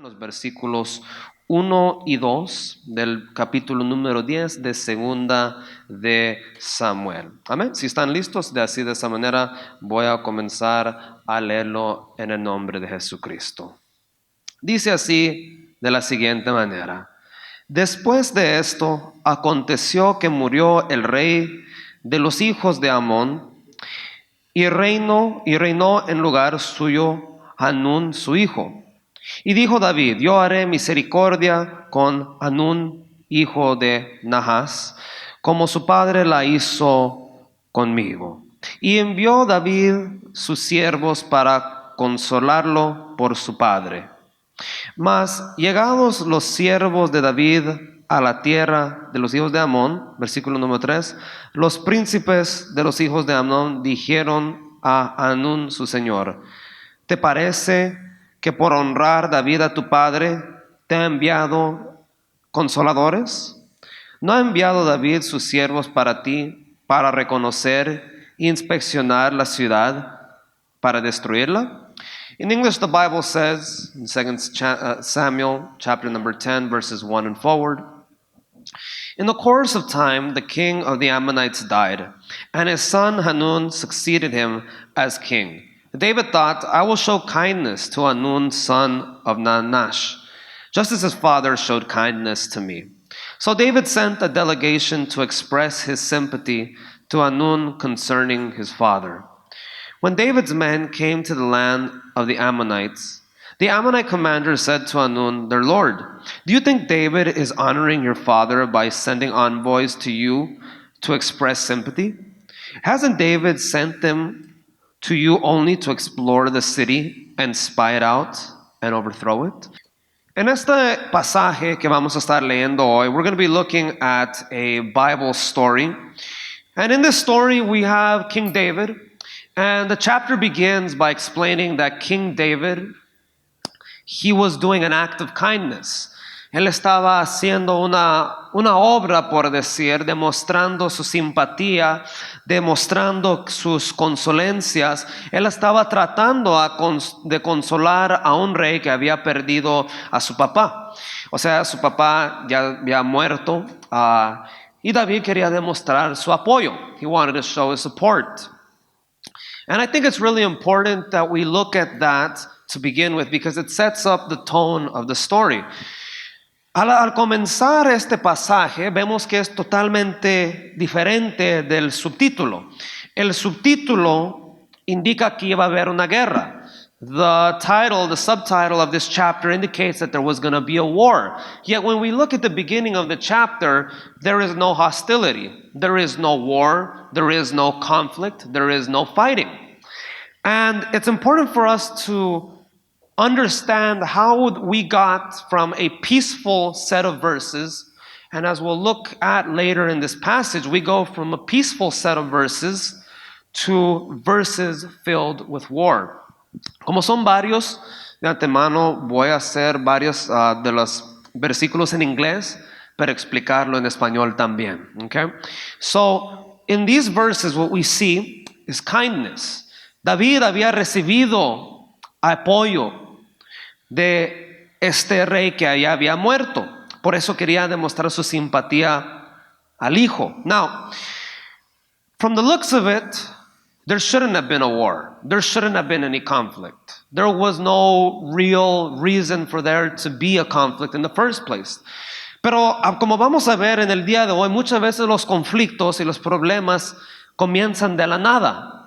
En los versículos 1 y 2 del capítulo número 10 de Segunda de Samuel. Amén. Si están listos, de esa manera voy a comenzar a leerlo en el nombre de Jesucristo. Dice así de la siguiente manera: Después de esto, aconteció que murió el rey de los hijos de Amón y reinó en lugar suyo Hanún su hijo. Y dijo David: Yo haré misericordia con Hanún, hijo de Nahas, como su padre la hizo conmigo. Y envió David sus siervos para consolarlo por su padre. Mas llegados los siervos de David a la tierra de los hijos de Amón, versículo número 3, los príncipes de los hijos de Amón dijeron a Hanún su señor: ¿Te parece que por honrar David a tu padre te ha enviado consoladores? ¿No ha enviado David sus siervos para ti, para reconocer e inspeccionar la ciudad, para destruirla? In English, the Bible says in 2 Samuel chapter number 10, verses 1 and forward, In the course of time, the king of the Ammonites died, and his son Hanun succeeded him as king. David thought, I will show kindness to Hanun, son of Nahash, just as his father showed kindness to me. So David sent a delegation to express his sympathy to Hanun concerning his father. When David's men came to the land of the Ammonites, the Ammonite commander said to Hanun, their lord, Do you think David is honoring your father by sending envoys to you to express sympathy? Hasn't David sent them to you only to explore the city and spy it out and overthrow it? En este pasaje que vamos a estar leyendo hoy, we're going to be looking at a Bible story. And in this story, we have King David. And the chapter begins by explaining that King David, he was doing an act of kindness. Él estaba haciendo una obra, por decir, demostrando su simpatía, demostrando sus consolencias. Él estaba tratando de consolar a un rey que había perdido a su papá. O sea, su papá ya había muerto, y David quería demostrar su apoyo. He wanted to show his support. And I think it's really important that we look at that to begin with, because it sets up the tone of the story. Al comenzar este pasaje, vemos que es totalmente diferente del subtítulo. El subtítulo indica que iba a haber una guerra. The subtitle of this chapter indicates that there was going to be a war. Yet when we look at the beginning of the chapter, there is no hostility. There is no war. There is no conflict. There is no fighting. And it's important for us to understand how we got from a peaceful set of verses, and as we'll look at later in this passage, we go from a peaceful set of verses to verses filled with war. Como son varios, de antemano voy a hacer varios de los versículos en inglés para explicarlo en español también. Okay? So, in these verses, what we see is kindness. David había recibido apoyo de este rey que ya había muerto. Por eso quería demostrar su simpatía al hijo. Now, from the looks of it, there shouldn't have been a war. There shouldn't have been any conflict. There was no real reason for there to be a conflict in the first place. Pero como vamos a ver en el día de hoy, muchas veces los conflictos y los problemas comienzan de la nada.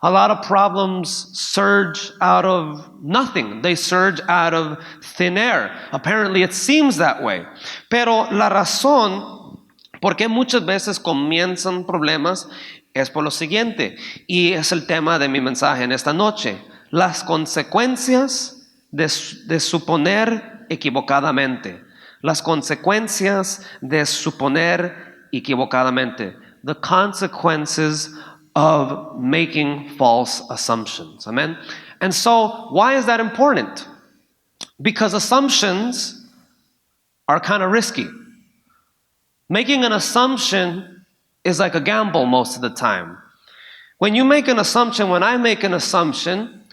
A lot of problems surge out of nothing. They surge out of thin air. Apparently it seems that way. Pero la razón por qué muchas veces comienzan problemas es por lo siguiente. Y es el tema de mi mensaje en esta noche. Las consecuencias de suponer equivocadamente. Las consecuencias de suponer equivocadamente. The consequences of making false assumptions. Amen? And so, why is that important? Because assumptions are kind of risky. Making an assumption is like a gamble most of the time. When you make an assumption, when I make an assumption,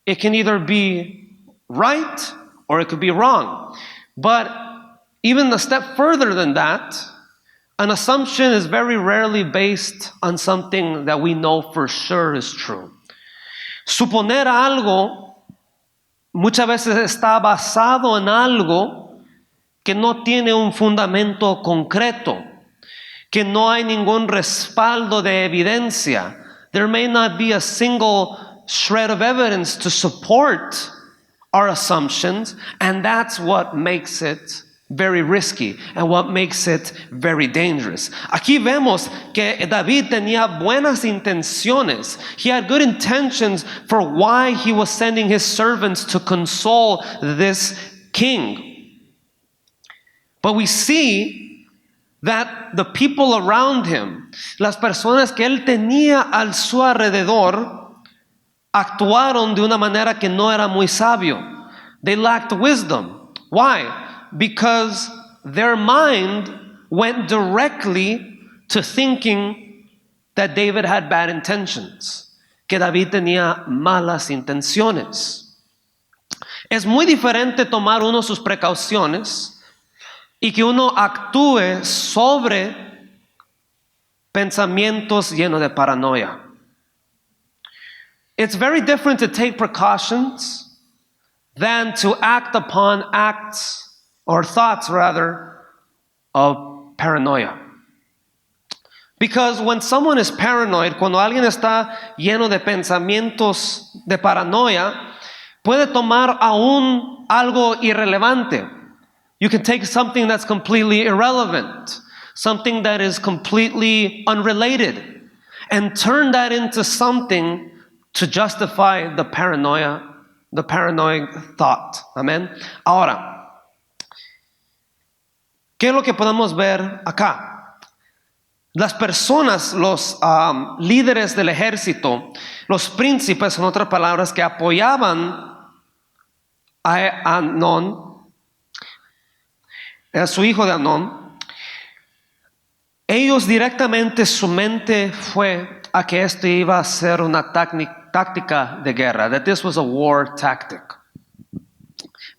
it can either be right or it could be wrong. But even a step further than that, an assumption is very rarely based on something that we know for sure is true. Suponer algo muchas veces está basado en algo que no tiene un fundamento concreto, que no hay ningún respaldo de evidencia. There may not be a single shred of evidence to support our assumptions, and that's what makes it very risky and what makes it very dangerous. Aquí vemos que David tenía buenas intenciones. He had good intentions for why he was sending his servants to console this king. But we see that the people around him, las personas que él tenía al su alrededor, actuaron de una manera que no era muy sabio. They lacked wisdom. Why? Because their mind went directly to thinking that David had bad intentions, que David tenía malas intenciones. Es muy diferente tomar uno sus precauciones y que uno actúe sobre pensamientos llenos de paranoia. It's very different to take precautions than to act upon acts or thoughts rather of paranoia. Because when someone is paranoid, cuando alguien está lleno de pensamientos de paranoia, puede tomar aún algo irrelevante. You can take something that's completely irrelevant, something that is completely unrelated, and turn that into something to justify the paranoid thought. Amen. Ahora, ¿qué es lo que podemos ver acá? Las personas, los líderes del ejército, los príncipes, en otras palabras, que apoyaban a Amnón, a su hijo de Amnón, ellos directamente su mente fue a que esto iba a ser una táctica de guerra, that this was a war tactic.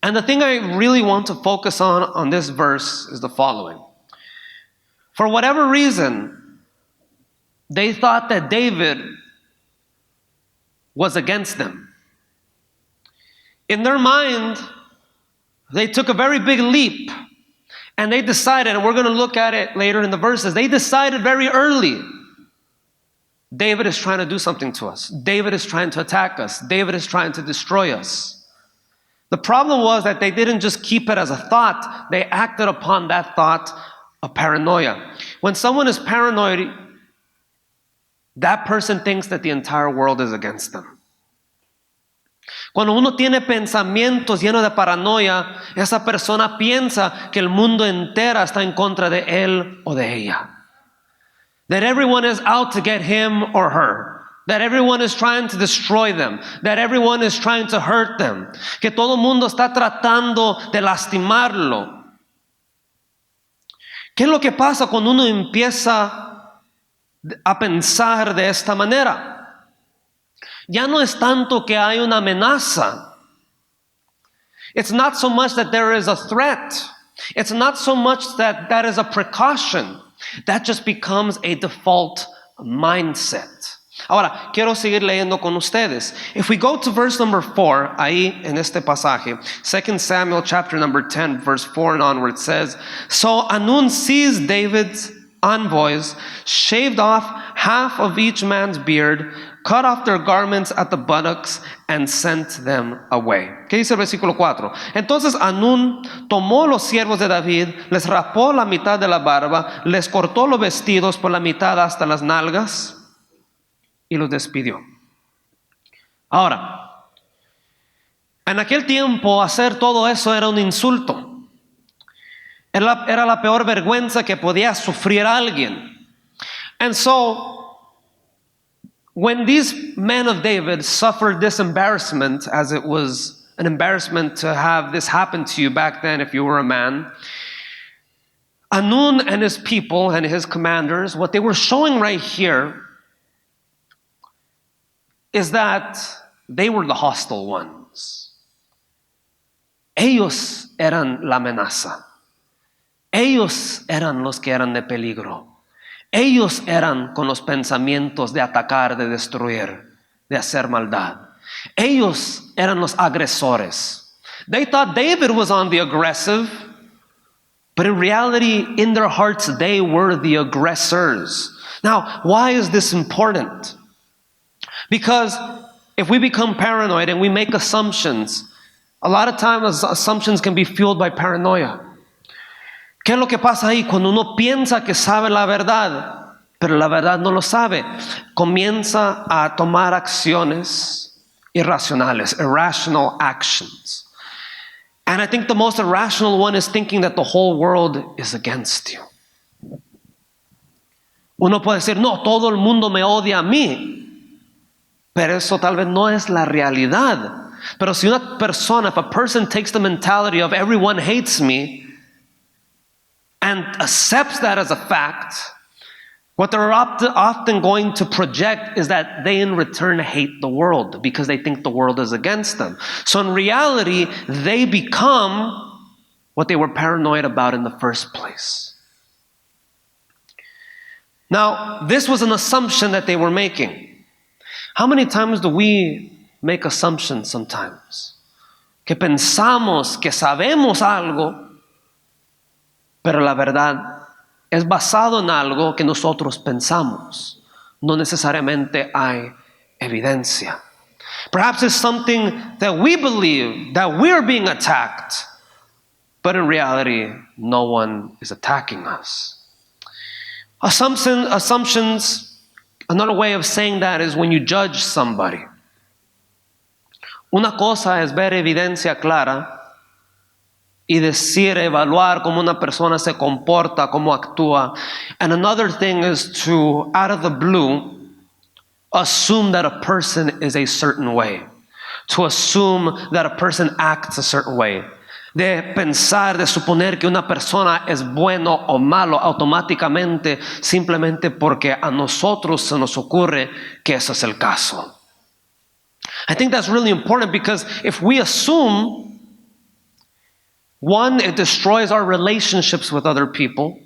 And the thing I really want to focus on this verse is the following. For whatever reason, they thought that David was against them. In their mind, they took a very big leap, and they decided, and we're going to look at it later in the verses, they decided very early, David is trying to do something to us. David is trying to attack us. David is trying to destroy us. The problem was that they didn't just keep it as a thought, they acted upon that thought of paranoia. When someone is paranoid, that person thinks that the entire world is against them. Cuando uno tiene pensamientos llenos de paranoia, esa persona piensa que el mundo entero está en contra de él o de ella. That everyone is out to get him or her. That everyone is trying to destroy them. That everyone is trying to hurt them. Que todo el mundo está tratando de lastimarlo. ¿Qué es lo que pasa cuando uno empieza a pensar de esta manera? Ya no es tanto que hay una amenaza. It's not so much that there is a threat. It's not so much that that is a precaution. That just becomes a default mindset. Ahora, quiero seguir leyendo con ustedes. If we go to verse number 4, ahí en este pasaje, 2 Samuel chapter number 10, verse 4 and onward, it says, So Hanun seized David's envoys, shaved off half of each man's beard, cut off their garments at the buttocks, and sent them away. ¿Qué dice el versículo 4? Entonces Hanun tomó los siervos de David, les rapó la mitad de la barba, les cortó los vestidos por la mitad hasta las nalgas, y los despidió. Ahora, en aquel tiempo hacer todo eso era un insulto. Era la peor vergüenza que podía sufrir alguien. And so, when these men of David suffered this embarrassment, as it was an embarrassment to have this happen to you back then if you were a man, Hanun and his people and his commanders, what they were showing right here is that they were the hostile ones. Ellos eran la amenaza. Ellos eran los que eran de peligro. Ellos eran con los pensamientos de atacar, de destruir, de hacer maldad. Ellos eran los agresores. They thought David was on the aggressive, but in reality, in their hearts, they were the aggressors. Now, why is this important? Because if we become paranoid and we make assumptions, a lot of times assumptions can be fueled by paranoia. ¿Qué es lo que pasa ahí? Cuando uno piensa que sabe la verdad, pero la verdad no lo sabe, comienza a tomar acciones irracionales, irrational actions. And I think the most irrational one is thinking that the whole world is against you. Uno puede decir, no, todo el mundo me odia a mí, pero eso tal vez no es la realidad. Pero si una persona, if a person takes the mentality of everyone hates me, and accepts that as a fact, what they're often going to project is that they in return hate the world because they think the world is against them. So in reality, they become what they were paranoid about in the first place. Now, this was an assumption that they were making. How many times do we make assumptions sometimes? Que pensamos que sabemos algo, pero la verdad es basado en algo que nosotros pensamos. No necesariamente hay evidencia. Perhaps it's something that we believe that we're being attacked, but in reality, no one is attacking us. Assumptions, another way of saying that is when you judge somebody. Una cosa es ver evidencia clara y decir, evaluar cómo una persona se comporta, cómo actúa. And another thing is to, out of the blue, assume that a person is a certain way. To assume that a person acts a certain way. De pensar, de suponer que una persona es bueno o malo automáticamente simplemente porque a nosotros se nos ocurre que ese es el caso. I think that's really important because if we assume, one, it destroys our relationships with other people.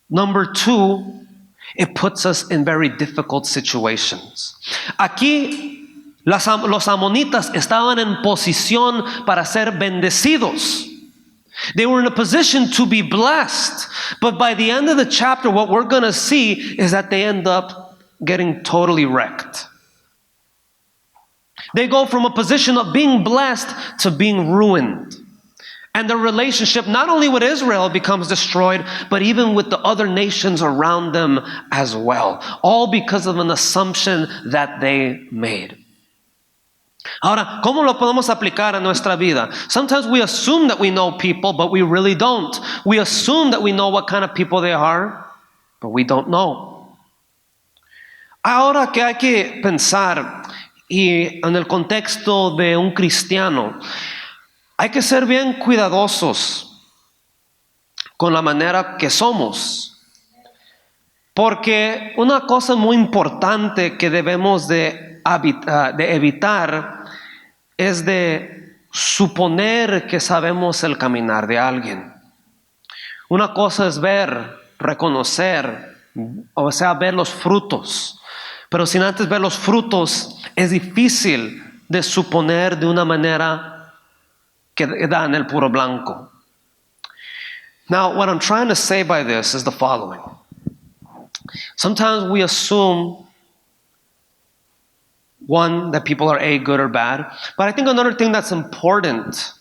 Number two, it puts us in very difficult situations. Aquí, los amonitas estaban en posición para ser bendecidos. They were in a position to be blessed. But by the end of the chapter, what we're going to see is that they end up getting totally wrecked. They go from a position of being blessed to being ruined. And their relationship, not only with Israel, becomes destroyed, but even with the other nations around them as well. All because of an assumption that they made. Ahora, ¿cómo lo podemos aplicar a nuestra vida? Sometimes we assume that we know people, but we really don't. We assume that we know what kind of people they are, but we don't know. Ahora que hay que pensar, y en el contexto de un cristiano, hay que ser bien cuidadosos con la manera que somos. Porque una cosa muy importante que debemos de evitar es de suponer que sabemos el caminar de alguien. Una cosa es ver, reconocer, o sea, ver los frutos. Pero sin antes ver los frutos, es difícil de suponer de una manera que da en el puro blanco. Now, what I'm trying to say by this is the following. Sometimes we assume, one, that people are A, good or bad. But I think another thing that's important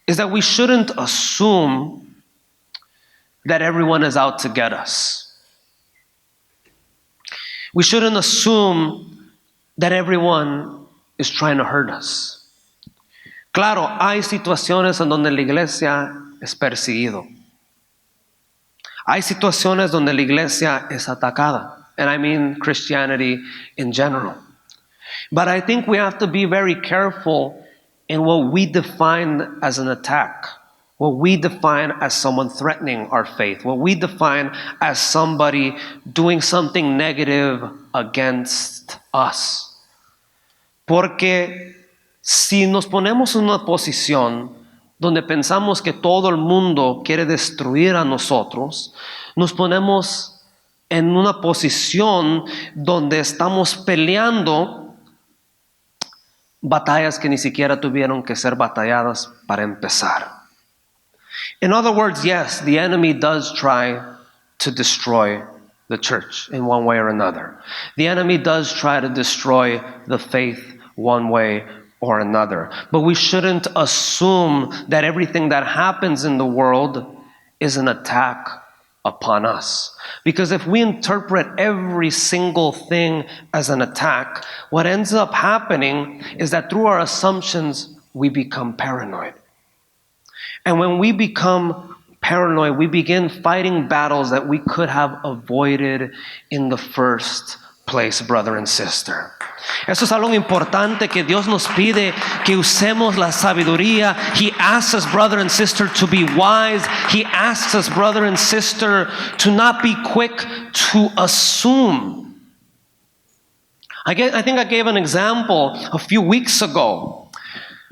is that we shouldn't assume that everyone is out to get us. We shouldn't assume that everyone is trying to hurt us. Claro, hay situaciones en donde la iglesia es perseguido. Hay situaciones donde la iglesia es atacada. And I mean Christianity in general. But I think we have to be very careful in what we define as an attack. What we define as someone threatening our faith. What we define as somebody doing something negative against us. Porque Si nos ponemos en una posición donde pensamos que todo el mundo quiere destruir a nosotros, nos ponemos en una posición donde estamos peleando batallas que ni siquiera tuvieron que ser batalladas para empezar. In other words, yes, the enemy does try to destroy the church in one way or another. The enemy does try to destroy the faith one way or another. But we shouldn't assume that everything that happens in the world is an attack upon us. Because if we interpret every single thing as an attack, what ends up happening is that through our assumptions, we become paranoid. And when we become paranoid, we begin fighting battles that we could have avoided in the first place, brother and sister. Eso es algo importante que Dios nos pide, que usemos la sabiduría. He asks us, brother and sister, to be wise. He asks us, brother and sister, to not be quick to assume. I think I gave an example a few weeks ago.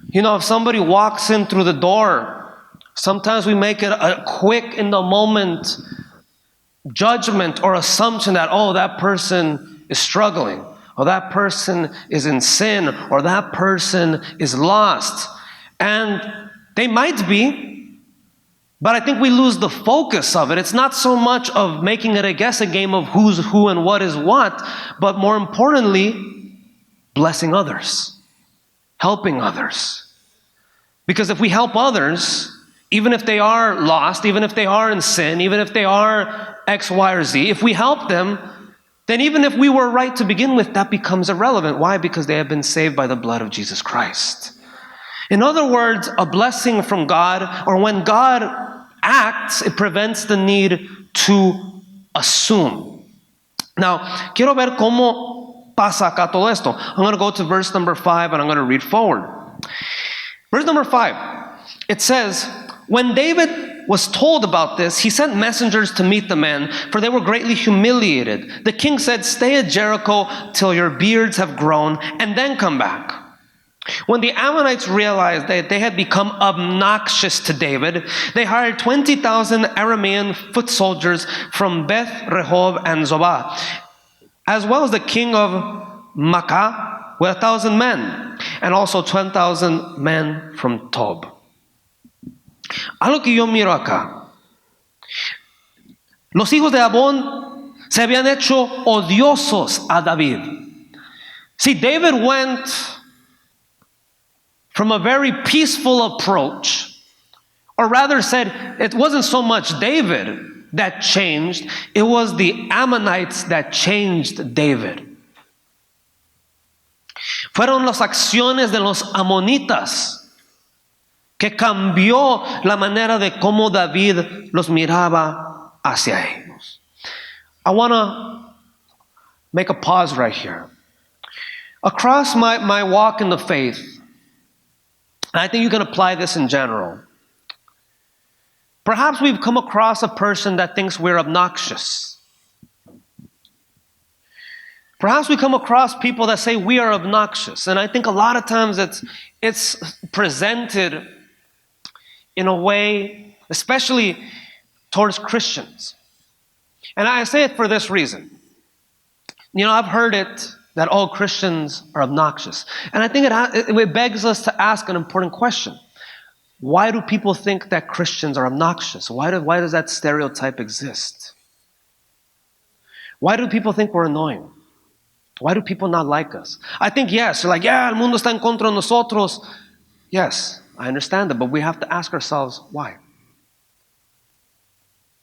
You know, if somebody walks in through the door, sometimes we make it a quick, in the moment judgment or assumption that, oh, that person is struggling, or that person is in sin, or that person is lost. And they might be, but I think we lose the focus of it. It's not so much of making it a guessing game of who's who and what is what, but more importantly, blessing others, helping others. Because if we help others, even if they are lost, even if they are in sin, even if they are X, Y, or Z, if we help them, then even if we were right to begin with, that becomes irrelevant. Why? Because they have been saved by the blood of Jesus Christ. In other words, a blessing from God, or when God acts, it prevents the need to assume. Now, quiero ver cómo pasa acá todo esto. I'm going to go to verse number 5 and I'm going to read forward. Verse number 5, it says, when David was told about this, he sent messengers to meet the men, for they were greatly humiliated. The king said, stay at Jericho till your beards have grown, and then come back. When the Ammonites realized that they had become obnoxious to David, they hired 20,000 Aramean foot soldiers from Beth Rehob and Zobah, as well as the king of Makkah with 1,000 men, and also 10,000 men from Tob. Algo que yo miro acá. Los hijos de Abón se habían hecho odiosos a David. See, David went from a very peaceful approach, or rather said, it wasn't so much David that changed, it was the Ammonites that changed David. Fueron las acciones de los amonitas que cambió la manera de cómo David los miraba hacia ellos. I want to make a pause right here. Across my walk in the faith, and I think you can apply this in general, perhaps we've come across a person that thinks we're obnoxious. Perhaps we come across people that say we are obnoxious. And I think a lot of times it's presented in a way, especially towards Christians. And I say it for this reason. You know, I've heard it that all Christians are obnoxious. And I think it begs us to ask an important question. Why do people think that Christians are obnoxious? Why does that stereotype exist? Why do people think we're annoying? Why do people not like us? I think, yes, they're like, yeah, el mundo está en contra de nosotros. Yes, I understand that, but we have to ask ourselves, why?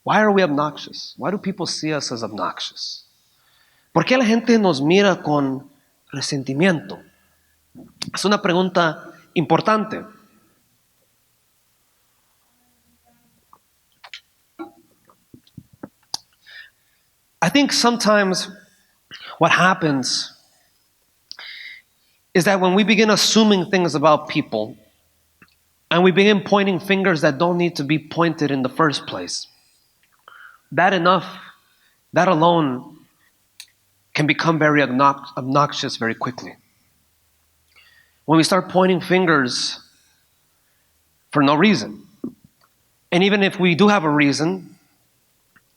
Why are we obnoxious? Why do people see us as obnoxious? ¿Por qué la gente nos mira con resentimiento? Es una pregunta importante. I think sometimes what happens is that when we begin assuming things about people and we begin pointing fingers that don't need to be pointed in the first place, that alone can become very obnoxious very quickly. when we start pointing fingers for no reason. And even if we do have a reason,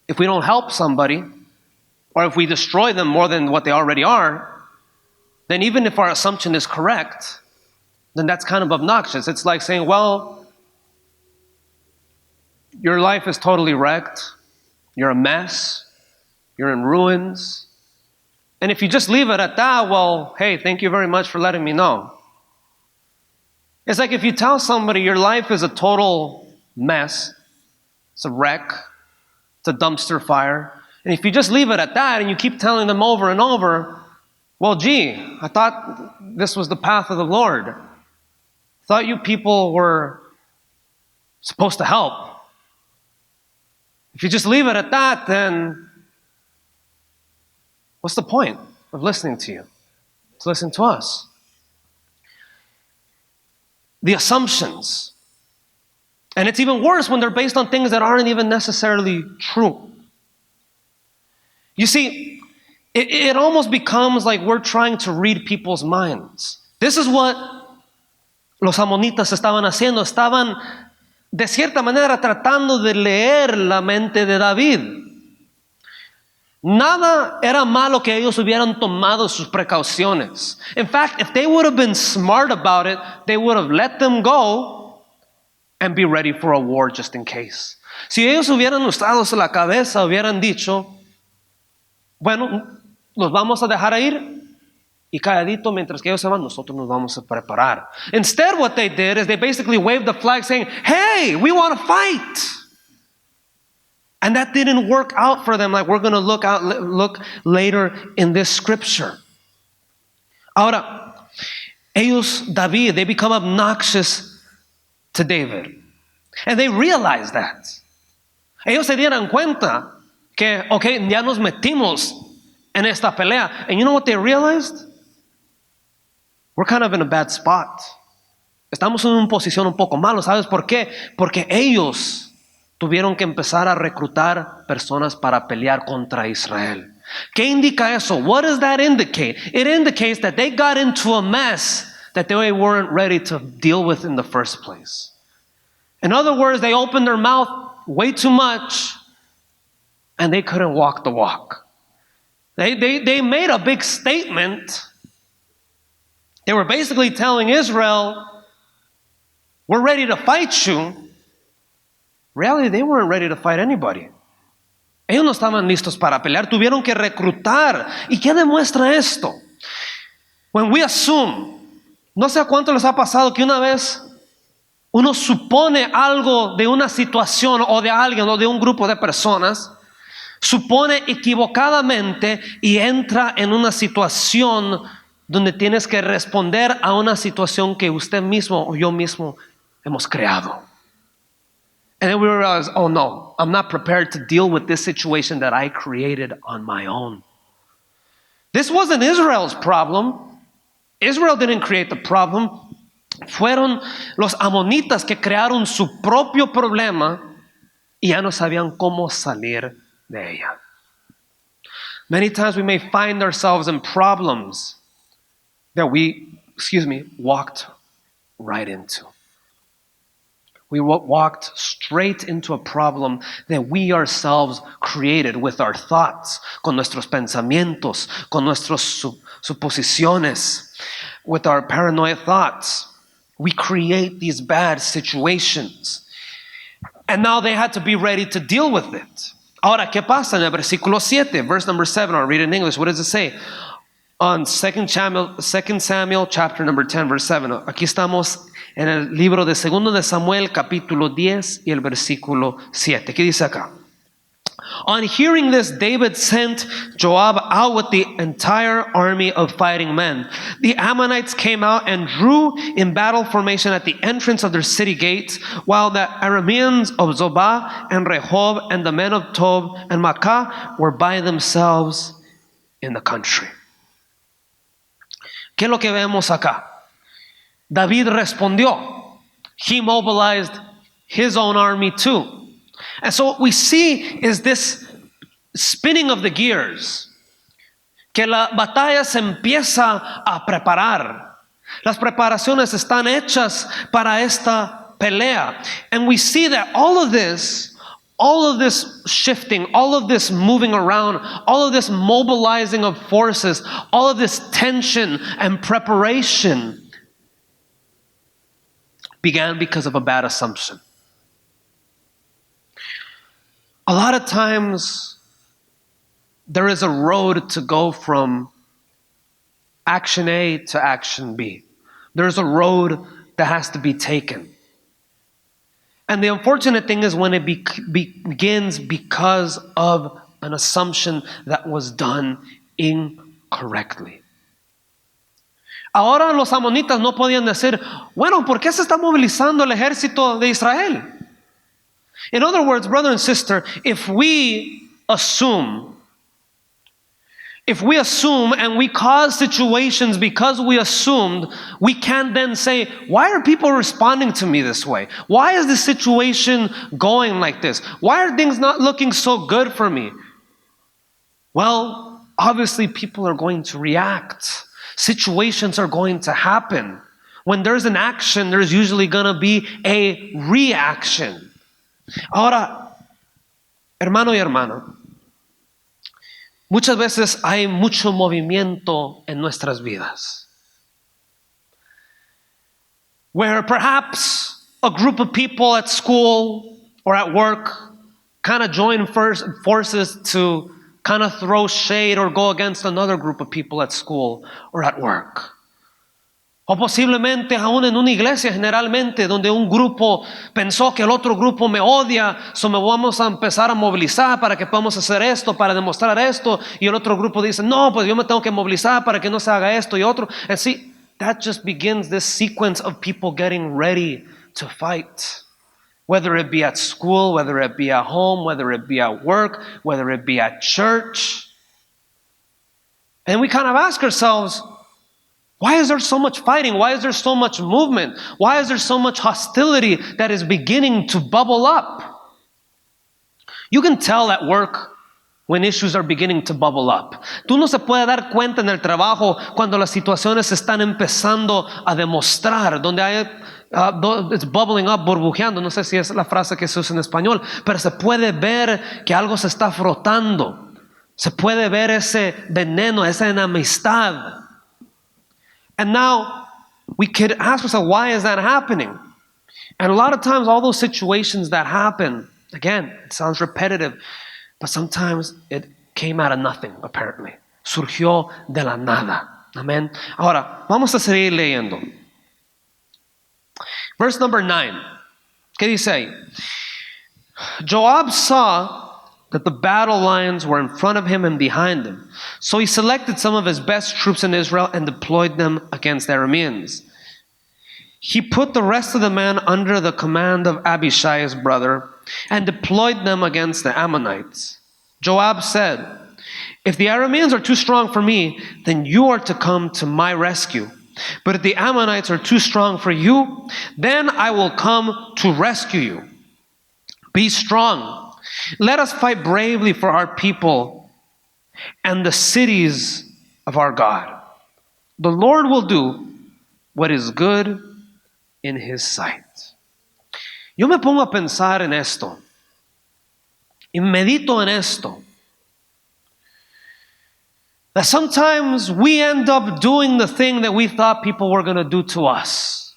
if we don't help somebody, or if we destroy them more than what they already are, then even if our assumption is correct, then that's kind of obnoxious. It's like saying, well, your life is totally wrecked. You're a mess. You're in ruins. And if you just leave it at that, well, hey, thank you very much for letting me know. It's like if you tell somebody your life is a total mess, it's a wreck, it's a dumpster fire, and if you just leave it at that and you keep telling them over and over, well, gee, I thought this was the path of the Lord. I thought you people were supposed to help. If you just leave it at that, then what's the point of listening to you? To listen to us. The assumptions. And it's even worse when they're based on things that aren't even necessarily true. You see, it almost becomes like we're trying to read people's minds. This is what los amonitas estaban haciendo. Estaban, de cierta manera, tratando de leer la mente de David. Nada era malo que ellos hubieran tomado sus precauciones. In fact, if they would have been smart about it, they would have let them go and be ready for a war just in case. Si ellos hubieran usado la cabeza, hubieran dicho, bueno, los vamos a dejar ir y calladito mientras que ellos se van, nosotros nos vamos a preparar. Instead, what they did is they basically waved the flag saying, hey, we want to fight. And that didn't work out for them like we're going to look later in this scripture. Ahora, David, they become obnoxious to David. And they realize that. Ellos se dieron cuenta que, okay, ya nos metimos en esta pelea. And you know what they realized? We're kind of in a bad spot. Estamos en una posición un poco malo. ¿Sabes por qué? Porque ellos tuvieron que empezar a reclutar personas para pelear contra Israel. ¿Qué indica eso? What does that indicate? It indicates that they got into a mess that they weren't ready to deal with in the first place. In other words, they opened their mouth way too much and they couldn't walk the walk. They made a big statement. They were basically telling Israel, we're ready to fight you. Really, they weren't ready to fight anybody. Ellos no estaban listos para pelear, tuvieron que reclutar. ¿Y qué demuestra esto? When we assume, no sé a cuánto les ha pasado que una vez uno supone algo de una situación o de alguien o de un grupo de personas, supone equivocadamente y entra en una situación donde tienes que responder a una situación que usted mismo o yo mismo hemos creado. And then we realize, oh no, I'm not prepared to deal with this situation that I created on my own. This wasn't Israel's problem. Israel didn't create the problem. Fueron los amonitas que crearon su propio problema y ya no sabían cómo salir de ella. Many times we may find ourselves in problems that we, walked right into. We walked straight into a problem that we ourselves created with our thoughts, con nuestros pensamientos, con nuestras suposiciones, with our paranoid thoughts. We create these bad situations. And now they had to be ready to deal with it. Ahora, ¿qué pasa en el versículo 7? Verse number 7, I'll read it in English. What does it say? On 2 Samuel chapter number 10, verse 7. Aquí estamos en el libro de 2 de Samuel, capítulo 10 y el versículo 7. ¿Qué dice acá? On hearing this, David sent Joab out with the entire army of fighting men. The Ammonites came out and drew in battle formation at the entrance of their city gates, while the Arameans of Zobah and Rehob and the men of Tob and Makkah were by themselves in the country. ¿Qué es lo que vemos acá? David respondió. He mobilized his own army too. And so what we see is this spinning of the gears. Que la batalla se empieza a preparar. Las preparaciones están hechas para esta pelea. And we see that all of this shifting, all of this moving around, all of this mobilizing of forces, all of this tension and preparation began because of a bad assumption. A lot of times, there is a road to go from action A to action B. There's a road that has to be taken. And the unfortunate thing is when it begins because of an assumption that was done incorrectly. Ahora los amonitas no podían decir, bueno, ¿por qué se está movilizando el ejército de Israel? In other words, brother and sister, if we assume and we cause situations because we assumed, we can't then say, why are people responding to me this way? Why is the situation going like this? Why are things not looking so good for me? Well, obviously people are going to react. Situations are going to happen. When there's an action, there's usually going to be a reaction. Ahora, hermano y hermana, muchas veces hay mucho movimiento en nuestras vidas. Where perhaps a group of people at school or at work kind of join forces to kind of throw shade or go against another group of people at school or at work. O posiblemente aún en una iglesia generalmente donde un grupo pensó que el otro grupo me odia, so me vamos a empezar a movilizar para que podamos hacer esto, para demostrar esto, y el otro grupo dice, no, pues yo me tengo que movilizar para que no se haga esto y otro. And see, that just begins this sequence of people getting ready to fight. Whether it be at school, whether it be at home, whether it be at work, whether it be at church. And we kind of ask ourselves, why is there so much fighting? Why is there so much movement? Why is there so much hostility that is beginning to bubble up? You can tell at work when issues are beginning to bubble up. Tú no se puede dar cuenta en el trabajo cuando las situaciones están empezando a demostrar, donde hay it's bubbling up, burbujeando, no sé si es la frase que se usa en español, pero se puede ver que algo se está frotando. Se puede ver ese veneno, esa enemistad. And now we could ask ourselves, why is that happening? And a lot of times all those situations that happen, again, it sounds repetitive, but sometimes it came out of nothing, apparently. Surgió de la nada. Amen. Ahora, vamos a seguir leyendo. Verse number 9. ¿Qué dice ahí? Joab saw that the battle lines were in front of him and behind him. So he selected some of his best troops in Israel and deployed them against the Arameans. He put the rest of the men under the command of Abishai, his brother, and deployed them against the Ammonites. Joab said, if the Arameans are too strong for me, then you are to come to my rescue. But if the Ammonites are too strong for you, then I will come to rescue you. Be strong. Let us fight bravely for our people and the cities of our God. The Lord will do what is good in His sight. Yo me pongo a pensar en esto y medito en esto. That sometimes we end up doing the thing that we thought people were going to do to us.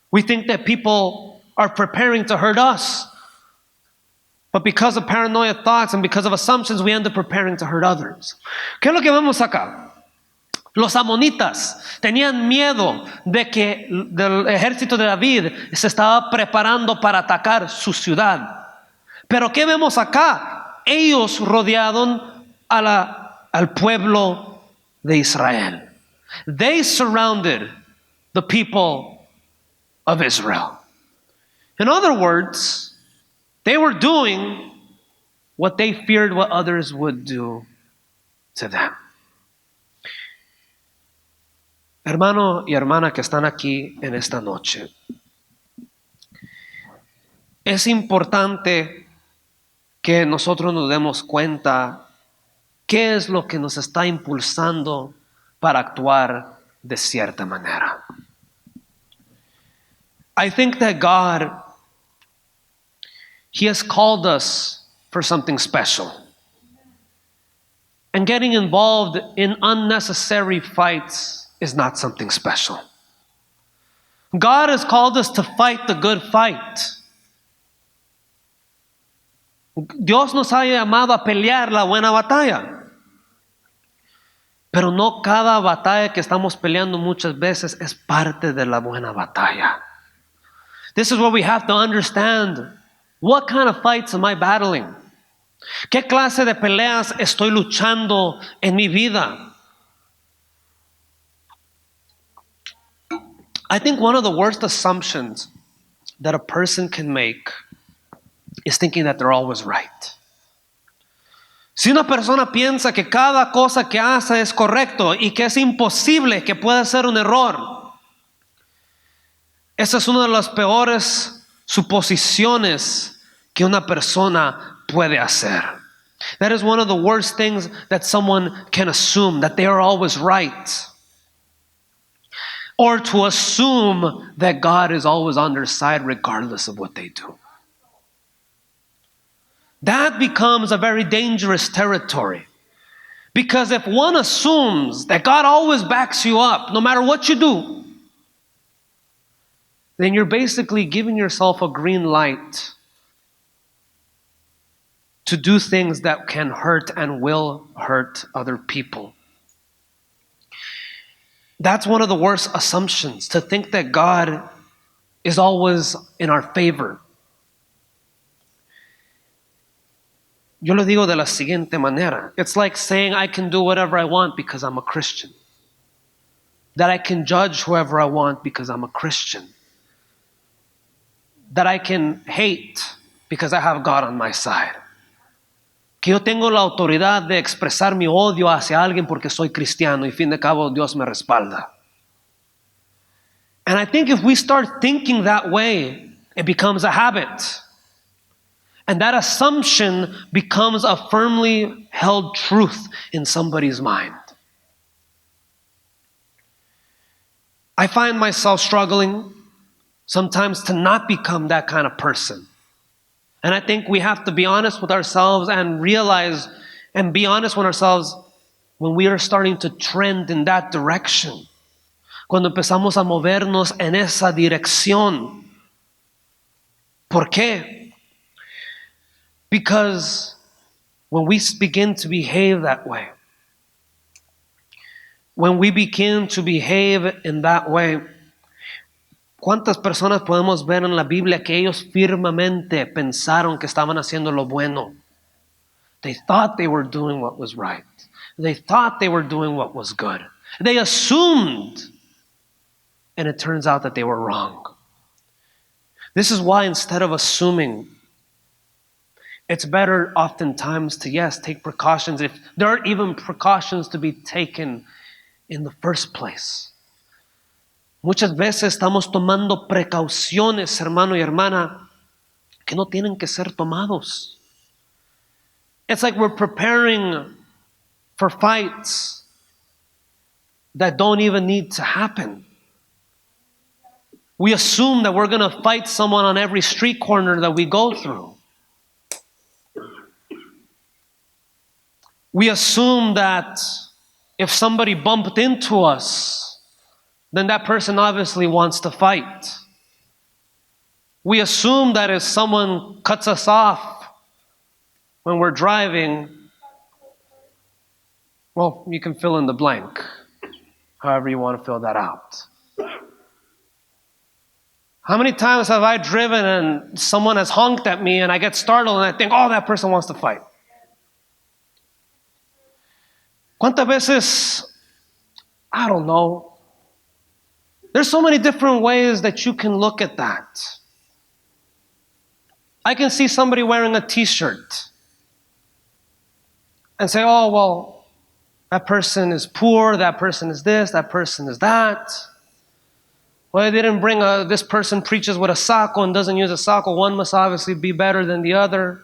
We think that people are preparing to hurt us. But because of paranoia thoughts and because of assumptions, we end up preparing to hurt others. ¿Qué es lo que vemos acá? Los amonitas tenían miedo de que el ejército de David se estaba preparando para atacar su ciudad. Pero ¿qué vemos acá? Ellos rodearon al pueblo de Israel. They surrounded the people of Israel. In other words, they were doing what they feared what others would do to them. Hermano y hermana que están aquí en esta noche, es importante que nosotros nos demos cuenta qué es lo que nos está impulsando para actuar de cierta manera. I think that God, He has called us for something special. And getting involved in unnecessary fights is not something special. God has called us to fight the good fight. Dios nos ha llamado a pelear la buena batalla. Pero no cada batalla que estamos peleando muchas veces es parte de la buena batalla. This is what we have to understand. What kind of fights am I battling? ¿Qué clase de peleas estoy luchando en mi vida? I think one of the worst assumptions that a person can make is thinking that they're always right. Si una persona piensa que cada cosa que hace es correcto y que es imposible que pueda ser un error, esa es una de las peores suposiciones que una persona puede hacer. That is one of the worst things that someone can assume, that they are always right. Or to assume that God is always on their side regardless of what they do. That becomes a very dangerous territory. Because if one assumes that God always backs you up, no matter what you do, then you're basically giving yourself a green light to do things that can hurt and will hurt other people. That's one of the worst assumptions, to think that God is always in our favor. Yo lo digo de la siguiente manera. It's like saying I can do whatever I want because I'm a Christian. That I can judge whoever I want because I'm a Christian. That I can hate because I have God on my side. Que yo tengo la autoridad de expresar mi odio hacia alguien porque soy cristiano y fin de cabo Dios me respalda. And I think if we start thinking that way, it becomes a habit. And that assumption becomes a firmly held truth in somebody's mind. I find myself struggling sometimes to not become that kind of person. And I think we have to be honest with ourselves and realize and be honest with ourselves when we are starting to trend in that direction. Cuando empezamos a movernos en esa dirección. ¿Por qué? Because when we begin to behave that way, when we begin to behave in that way, ¿cuántas personas podemos ver en la Biblia que ellos firmemente pensaron que estaban haciendo lo bueno? They thought they were doing what was right. They thought they were doing what was good. They assumed, and it turns out that they were wrong. This is why instead of assuming, it's better oftentimes to, yes, take precautions if there are even precautions to be taken in the first place. Muchas veces estamos tomando precauciones, hermano y hermana, que no tienen que ser tomados. It's like we're preparing for fights that don't even need to happen. We assume that we're going to fight someone on every street corner that we go through. We assume that if somebody bumped into us, then that person obviously wants to fight. We assume that if someone cuts us off when we're driving, well, you can fill in the blank, however you want to fill that out. How many times have I driven and someone has honked at me and I get startled and I think, oh, that person wants to fight? ¿Cuántas veces? I don't know. There's so many different ways that you can look at that. I can see somebody wearing a t-shirt and say, oh, well, that person is poor, that person is this, that person is that. Well, they didn't bring this person preaches with a saco and doesn't use a saco. One must obviously be better than the other.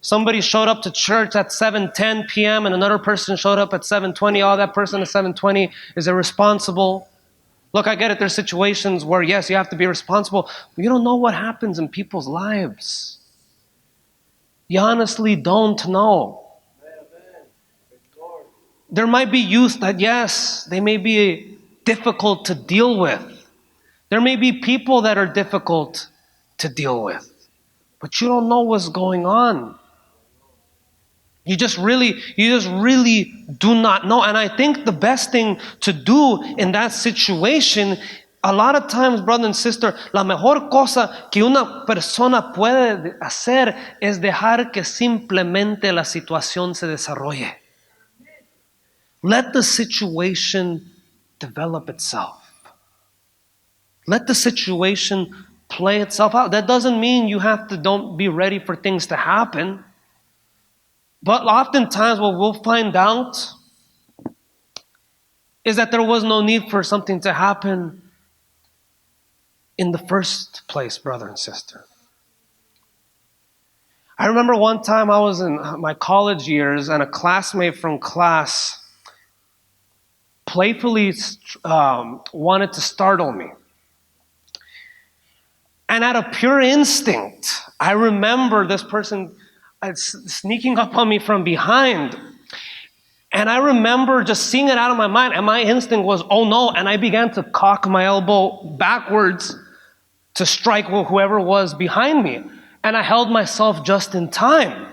somebody showed up to church at 7:10 p.m. and another person showed up at 7:20. Oh, that person at 7:20 is irresponsible. Look, I get it. There's situations where, yes, you have to be responsible. But you don't know what happens in people's lives. You honestly don't know. There might be youth that, yes, they may be difficult to deal with. There may be people that are difficult to deal with. But you don't know what's going on. You just really do not know. And I think the best thing to do in that situation, a lot of times, brother and sister, la mejor cosa que una persona puede hacer es dejar que simplemente la situación se desarrolle. Let the situation develop itself. Let the situation play itself out. That doesn't mean you have to don't be ready for things to happen. But oftentimes what we'll find out is that there was no need for something to happen in the first place, brother and sister. I remember one time I was in my college years and a classmate from class playfully wanted to startle me. And out of pure instinct, I remember this person sneaking up on me from behind. And I remember just seeing it out of my mind. And my instinct was, oh no. And I began to cock my elbow backwards to strike whoever was behind me. And I held myself just in time.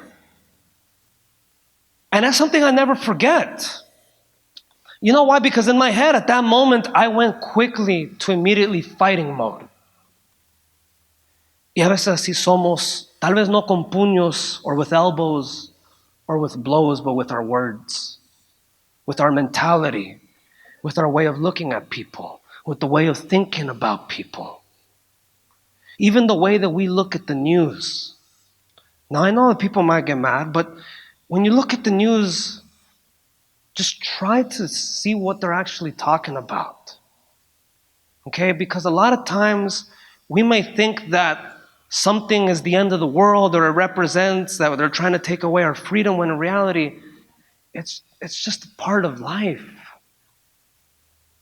And that's something I never forget. You know why? Because in my head at that moment, I went quickly to immediately fighting mode. Y a veces así somos, tal vez no con puños or with elbows or with blows, but with our words, with our mentality, with our way of looking at people, with the way of thinking about people. Even the way that we look at the news. Now I know that people might get mad, but when you look at the news, just try to see what they're actually talking about. Okay? Because a lot of times we may think that something is the end of the world or it represents that they're trying to take away our freedom when in reality, it's just a part of life.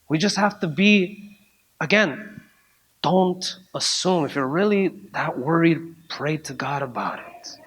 We just have to be, again, don't assume. If you're really that worried, pray to God about it.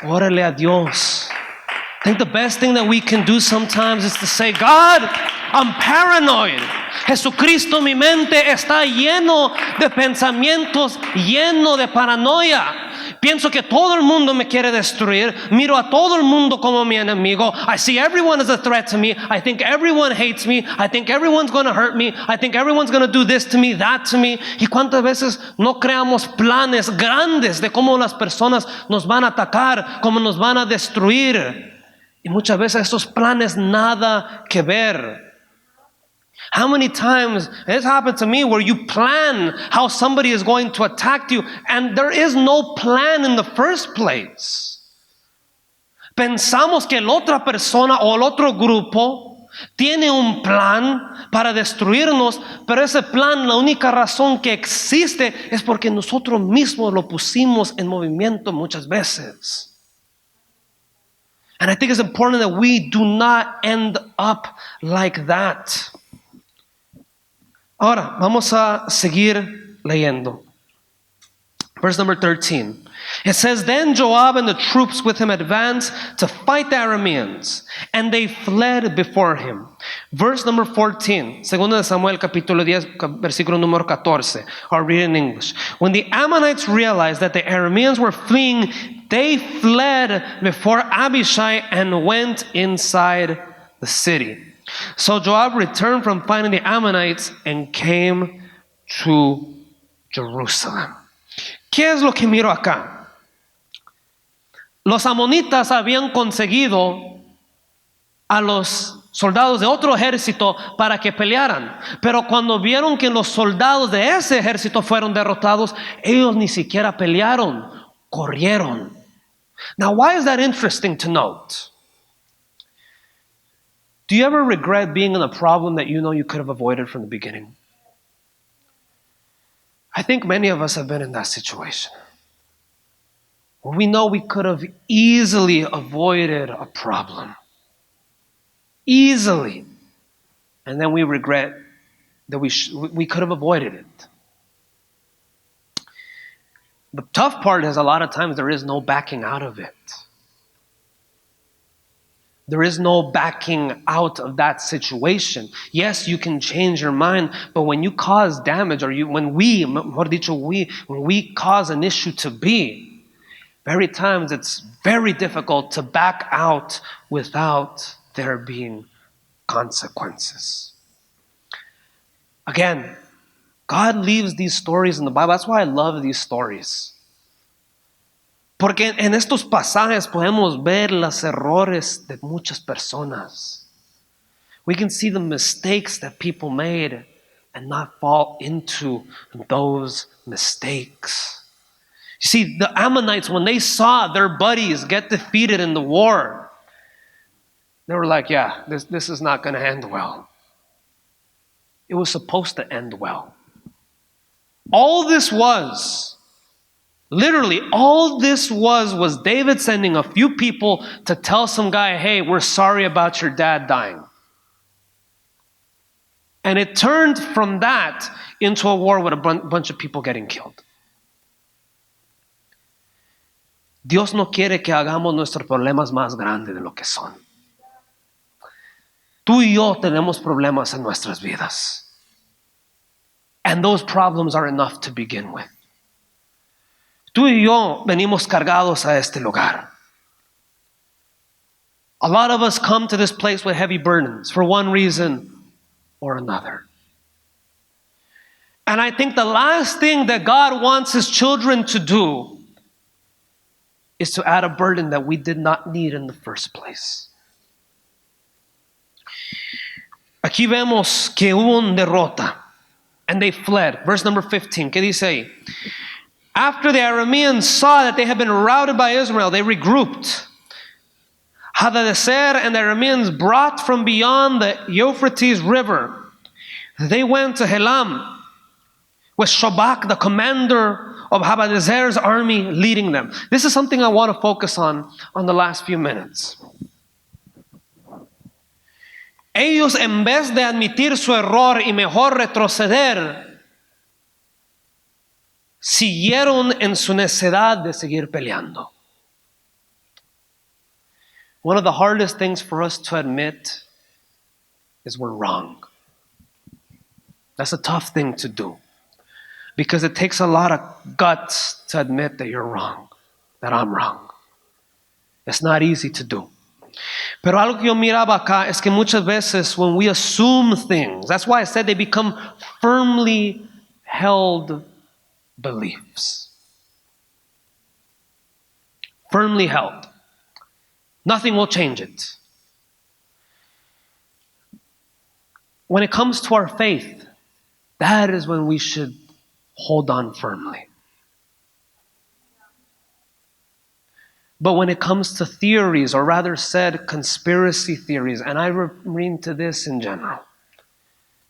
Órale a Dios. I think the best thing that we can do sometimes is to say, God, I'm paranoid. Jesucristo, mi mente está lleno de pensamientos, lleno de paranoia. Pienso que todo el mundo me quiere destruir. Miro a todo el mundo como mi enemigo. I see everyone as a threat to me. I think everyone hates me. I think everyone's going to hurt me. I think everyone's going to do this to me, that to me. Y cuántas veces no creamos planes grandes de cómo las personas nos van a atacar, cómo nos van a destruir. Y muchas veces esos planes nada que ver. How many times it's happened to me where you plan how somebody is going to attack you and there is no plan in the first place? Pensamos que la otra persona o el otro grupo tiene un plan para destruirnos, pero ese plan, la única razón que existe es porque nosotros mismos lo pusimos en movimiento muchas veces. And I think it's important that we do not end up like that. Ahora, vamos a seguir leyendo. Verse number 13. It says, Then Joab and the troops with him advanced to fight the Arameans, and they fled before him. Verse number 14. Segundo de Samuel, capítulo 10, versículo número 14. I'll read it in English. When the Ammonites realized that the Arameans were fleeing, they fled before Abishai and went inside the city. So Joab returned from fighting the Ammonites and came to Jerusalem. ¿Qué es lo que miro acá? Los amonitas habían conseguido a los soldados de otro ejército para que pelearan. Pero cuando vieron que los soldados de ese ejército fueron derrotados, ellos ni siquiera pelearon, corrieron. Now, why is that interesting to note? Do you ever regret being in a problem that you know you could have avoided from the beginning? I think many of us have been in that situation. We know we could have easily avoided a problem. Easily. And then we regret that we could have avoided it. The tough part is a lot of times there is no backing out of it. There is no backing out of that situation. Yes, you can change your mind, but when you cause damage, when we cause an issue to be, very times it's very difficult to back out without there being consequences. Again, God leaves these stories in the Bible. That's why I love these stories. Porque en estos pasajes podemos ver los errores de muchas personas. We can see the mistakes that people made and not fall into those mistakes. You see, the Ammonites, when they saw their buddies get defeated in the war, they were like, yeah, this is not going to end well. It was supposed to end well. All this was David sending a few people to tell some guy, hey, we're sorry about your dad dying. And it turned from that into a war with a bunch of people getting killed. Dios no quiere que hagamos nuestros problemas más grandes de lo que son. Tú y yo tenemos problemas en nuestras vidas. And those problems are enough to begin with. Tú y yo venimos cargados a este lugar. A lot of us come to this place with heavy burdens for one reason or another. And I think the last thing that God wants His children to do is to add a burden that we did not need in the first place. Aquí vemos que hubo una derrota and they fled. Verse number 15, ¿qué dice ahí? After the Arameans saw that they had been routed by Israel, they regrouped. Hadadezer and the Arameans brought from beyond the Euphrates River. They went to Helam with Shobak, the commander of Hadadezer's army, leading them. This is something I want to focus on the last few minutes. Ellos, en vez de admitir su error y mejor retroceder, siguieron en su necedad de seguir peleando. One of the hardest things for us to admit is we're wrong. That's a tough thing to do. Because it takes a lot of guts to admit that you're wrong, that I'm wrong. It's not easy to do. Pero algo que yo miraba acá es que muchas veces when we assume things, that's why I said they become firmly held beliefs. Firmly held. Nothing will change it. When it comes to our faith, that is when we should hold on firmly. But when it comes to theories, or rather said, conspiracy theories, and I mean to this in general,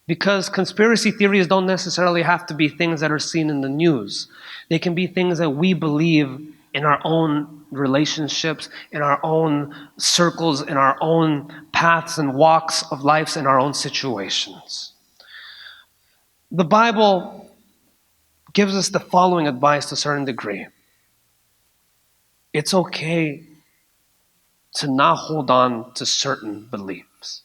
because conspiracy theories don't necessarily have to be things that are seen in the news. They can be things that we believe in our own relationships, in our own circles, in our own paths and walks of lives, in our own situations. The Bible gives us the following advice to a certain degree. It's okay to not hold on to certain beliefs.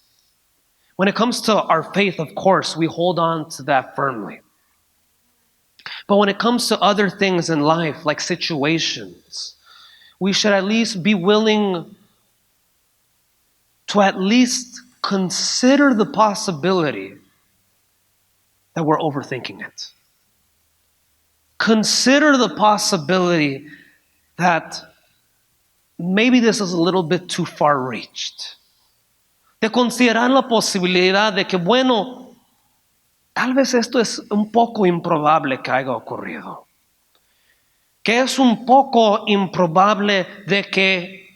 When it comes to our faith, of course, we hold on to that firmly. But when it comes to other things in life, like situations, we should at least be willing to at least consider the possibility that we're overthinking it. Consider the possibility that maybe this is a little bit too far reached. De considerar la posibilidad de que, bueno, tal vez esto es un poco improbable que haya ocurrido. Que es un poco improbable de que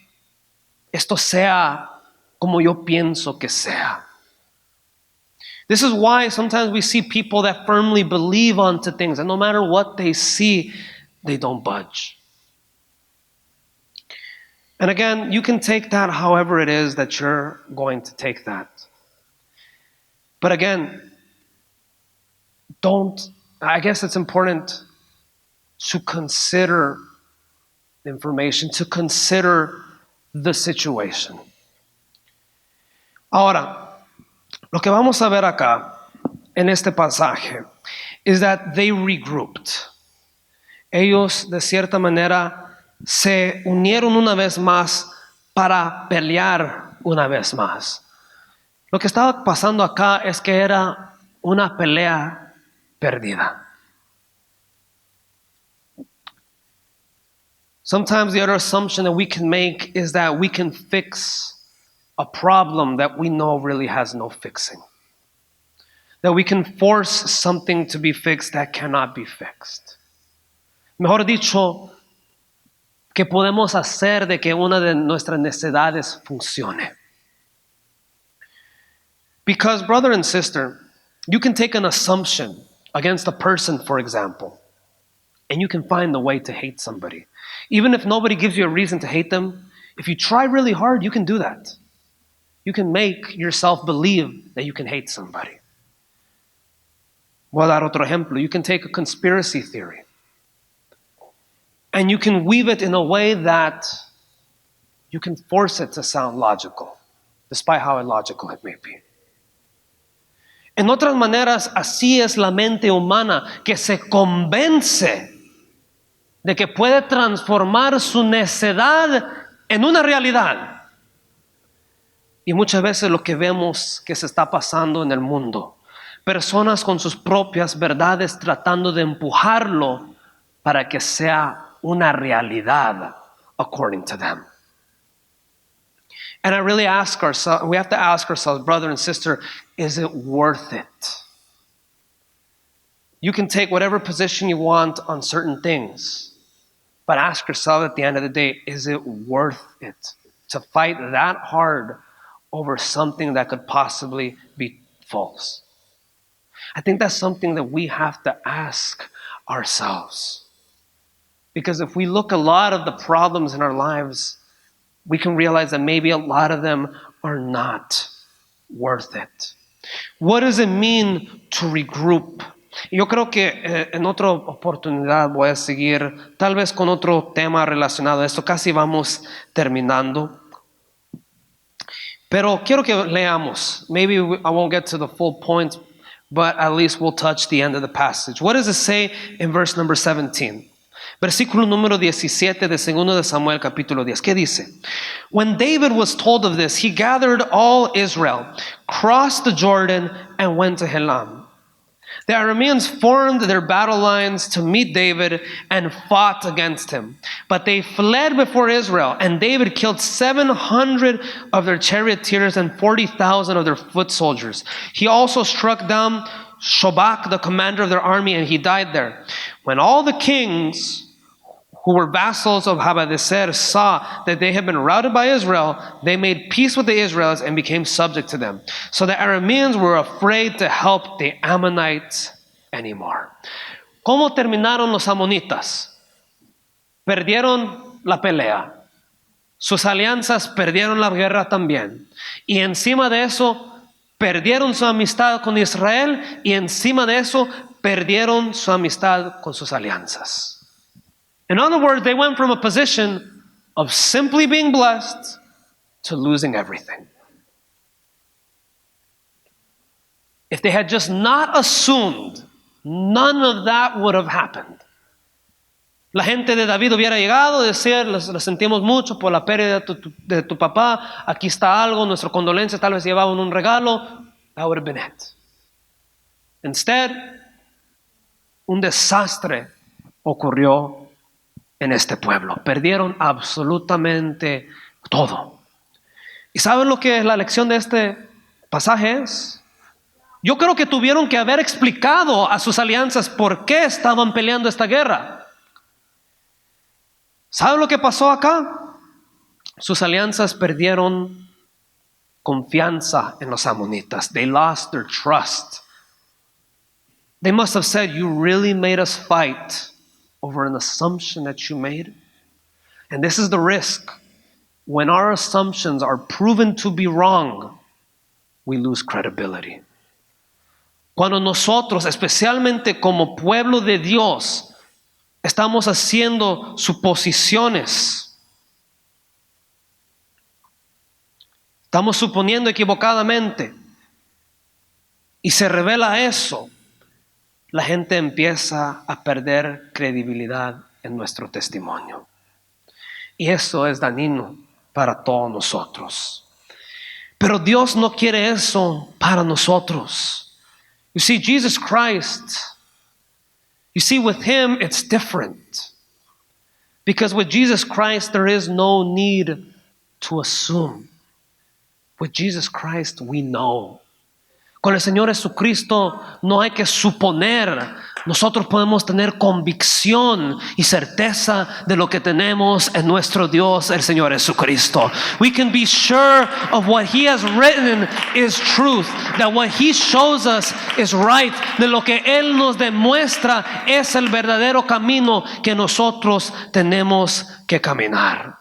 esto sea como yo pienso que sea. This is why sometimes we see people that firmly believe onto things, and no matter what they see, they don't budge. And again, you can take that however it is that you're going to take that. But again, I guess it's important to consider information, to consider the situation. Ahora, lo que vamos a ver acá en este pasaje is that they regrouped. Ellos de cierta manera se unieron una vez más para pelear una vez más. Lo que estaba pasando acá es que era una pelea perdida. Sometimes the other assumption that we can make is that we can fix a problem that we know really has no fixing. That we can force something to be fixed that cannot be fixed. Mejor dicho, que podemos hacer de que una de nuestras necesidades funcione. Because, brother and sister, you can take an assumption against a person, for example, and you can find a way to hate somebody. Even if nobody gives you a reason to hate them, if you try really hard, you can do that. You can make yourself believe that you can hate somebody. Voy a dar otro ejemplo. You can take a conspiracy theory and you can weave it in a way that you can force it to sound logical, despite how illogical it may be. En otras maneras, así es la mente humana, que se convence de que puede transformar su necedad en una realidad. Y muchas veces lo que vemos que se está pasando en el mundo, personas con sus propias verdades tratando de empujarlo para que sea una realidad according to them. And I really ask ourselves, we have to ask ourselves, brother and sister, is it worth it? You can take whatever position you want on certain things, but ask yourself at the end of the day, is it worth it to fight that hard over something that could possibly be false? I think that's something that we have to ask ourselves. Because if we look at a lot of the problems in our lives, we can realize that maybe a lot of them are not worth it. What does it mean to regroup? Yo creo que en otra oportunidad voy a seguir tal vez con otro tema relacionado a esto. Casi vamos terminando. Pero quiero que leamos. Maybe I won't get to the full point, but at least we'll touch the end of the passage. What does it say in verse number 17? Versículo número 17 de 2 de Samuel capítulo 10. ¿Qué dice? When David was told of this, he gathered all Israel, crossed the Jordan, and went to Helam. The Arameans formed their battle lines to meet David and fought against him. But they fled before Israel, and David killed 700 of their charioteers and 40,000 of their foot soldiers. He also struck down Shobak, the commander of their army, and he died there. When all the kings who were vassals of Hadadezer saw that they had been routed by Israel, they made peace with the Israelites and became subject to them. So the Arameans were afraid to help the Ammonites anymore. ¿Cómo terminaron los amonitas? Perdieron la pelea. Sus alianzas perdieron la guerra también. Y encima de eso, perdieron su amistad con Israel y encima de eso, perdieron su amistad con sus alianzas. In other words, they went from a position of simply being blessed to losing everything. If they had just not assumed, none of that would have happened. La gente de David hubiera llegado, decir, lo sentimos mucho por la pérdida de tu papá, aquí está algo, nuestra condolencia, tal vez llevaban un regalo. That would have been it. Instead, un desastre ocurrió en este pueblo. Perdieron absolutamente todo. ¿Y saben lo que la lección de este pasaje es? Yo creo que tuvieron que haber explicado a sus alianzas por qué estaban peleando esta guerra. ¿Saben lo que pasó acá? Sus alianzas perdieron confianza en los amonitas. They lost their trust. They must have said, you really made us fight over an assumption that you made. And this is the risk when our assumptions are proven to be wrong, we lose credibility. Cuando nosotros, especialmente como pueblo de Dios, estamos haciendo suposiciones, estamos suponiendo equivocadamente, y se revela eso, la gente empieza a perder credibilidad en nuestro testimonio. Y eso es dañino para todos nosotros. Pero Dios no quiere eso para nosotros. You see, Jesus Christ, you see, with Him it's different. Because with Jesus Christ there is no need to assume. With Jesus Christ we know. Con el Señor Jesucristo no hay que suponer. Nosotros podemos tener convicción y certeza de lo que tenemos en nuestro Dios, el Señor Jesucristo. We can be sure of what He has written is truth, that what He shows us is right, de lo que Él nos demuestra es el verdadero camino que nosotros tenemos que caminar.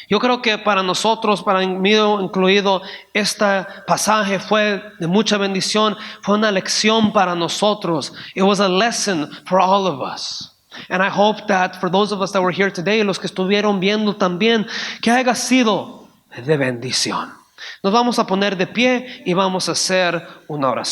Yo creo que para nosotros, para mí incluido, este pasaje fue de mucha bendición, fue una lección para nosotros. It was a lesson for all of us. And I hope that for those of us that were here today, los que estuvieron viendo también, que haya sido de bendición. Nos vamos a poner de pie y vamos a hacer una oración.